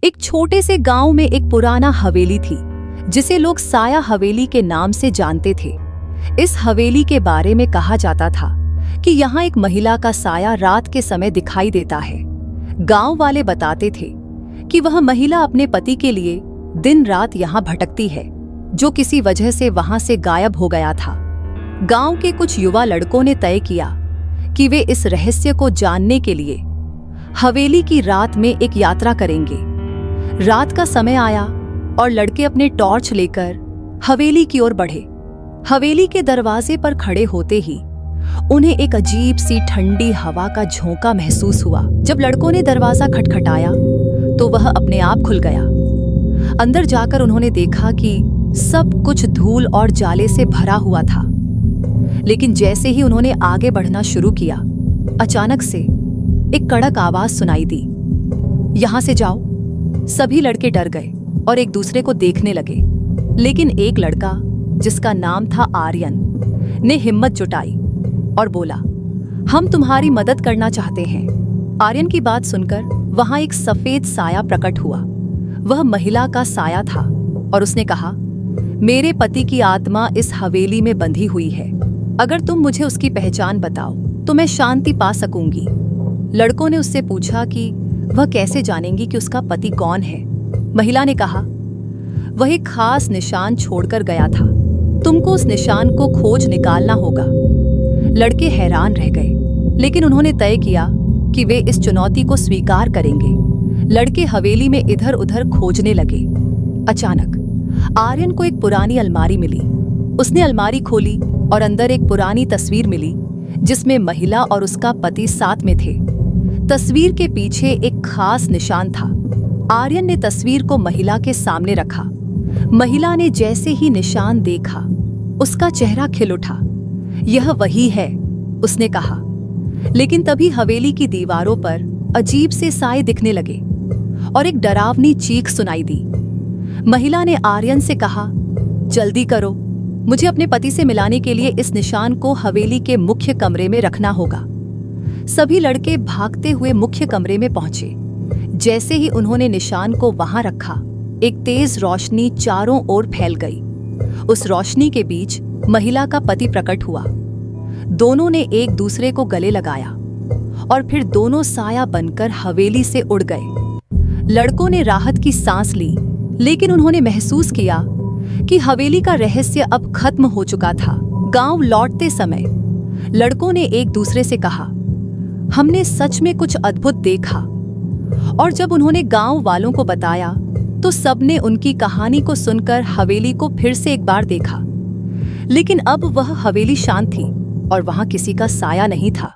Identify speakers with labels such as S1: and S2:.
S1: एक छोटे से गांव में एक पुराना हवेली थी जिसे लोग साया हवेली के नाम से जानते थे। इस हवेली के बारे में कहा जाता था कि यहाँ एक महिला का साया रात के समय दिखाई देता है। गांव वाले बताते थे कि वह महिला अपने पति के लिए दिन रात यहाँ भटकती है, जो किसी वजह से वहां से गायब हो गया था। गांव के कुछ युवा लड़कों ने तय किया कि वे इस रहस्य को जानने के लिए हवेली की रात में एक यात्रा करेंगे। रात का समय आया और लड़के अपने टॉर्च लेकर हवेली की ओर बढ़े। हवेली के दरवाजे पर खड़े होते ही उन्हें एक अजीब सी ठंडी हवा का झोंका महसूस हुआ। जब लड़कों ने दरवाजा खटखटाया तो वह अपने आप खुल गया। अंदर जाकर उन्होंने देखा कि सब कुछ धूल और जाले से भरा हुआ था। लेकिन जैसे ही उन्होंने आगे बढ़ना शुरू किया, अचानक से एक कड़क आवाज सुनाई दी, यहां से जाओ। सभी लड़के डर गए और एक दूसरे को देखने लगे। लेकिन एक लड़का जिसका नाम था आर्यन ने हिम्मत जुटाई और बोला, हम तुम्हारी मदद करना चाहते हैं। आर्यन की बात सुनकर वहां एक सफेद साया प्रकट हुआ। वह महिला का साया था और उसने कहा, मेरे पति की आत्मा इस हवेली में बंधी हुई है। अगर तुम मुझे उसकी पहचान बताओ तो मैं शांति पा सकूंगी। लड़कों ने उससे पूछा कि वह कैसे जानेंगी कि उसका पति कौन है। महिला ने कहा, वह एक खास निशान छोड़कर गया था, तुमको उस निशान को खोज निकालना होगा। लड़के हैरान रह गए, लेकिन उन्होंने तय किया कि वे इस चुनौती को स्वीकार करेंगे। लड़के हवेली में इधर उधर खोजने लगे। अचानक आर्यन को एक पुरानी अलमारी मिली। उसने अलमारी खोली और अंदर एक पुरानी तस्वीर मिली जिसमें महिला और उसका पति साथ में थे। तस्वीर के पीछे एक खास निशान था। आर्यन ने तस्वीर को महिला के सामने रखा। महिला ने जैसे ही निशान देखा, उसका चेहरा खिल उठा। यह वही है, उसने कहा। लेकिन तभी हवेली की दीवारों पर अजीब से साए दिखने लगे और एक डरावनी चीख सुनाई दी। महिला ने आर्यन से कहा, जल्दी करो, मुझे अपने पति से मिलाने के लिए इस निशान को हवेली के मुख्य कमरे में रखना होगा। सभी लड़के भागते हुए मुख्य कमरे में पहुंचे। जैसे ही उन्होंने निशान को वहां रखा, एक तेज रोशनी चारों ओर फैल गई। उस रोशनी के बीच महिला का पति प्रकट हुआ। दोनों ने एक दूसरे को गले लगाया और फिर दोनों साया बनकर हवेली से उड़ गए। लड़कों ने राहत की सांस ली, लेकिन उन्होंने महसूस किया कि हवेली का रहस्य अब खत्म हो चुका था। गांव लौटते समय लड़कों ने एक दूसरे से कहा, हमने सच में कुछ अद्भुत देखा। और जब उन्होंने गांव वालों को बताया तो सबने उनकी कहानी को सुनकर हवेली को फिर से एक बार देखा। लेकिन अब वह हवेली शांत थी और वहां किसी का साया नहीं था।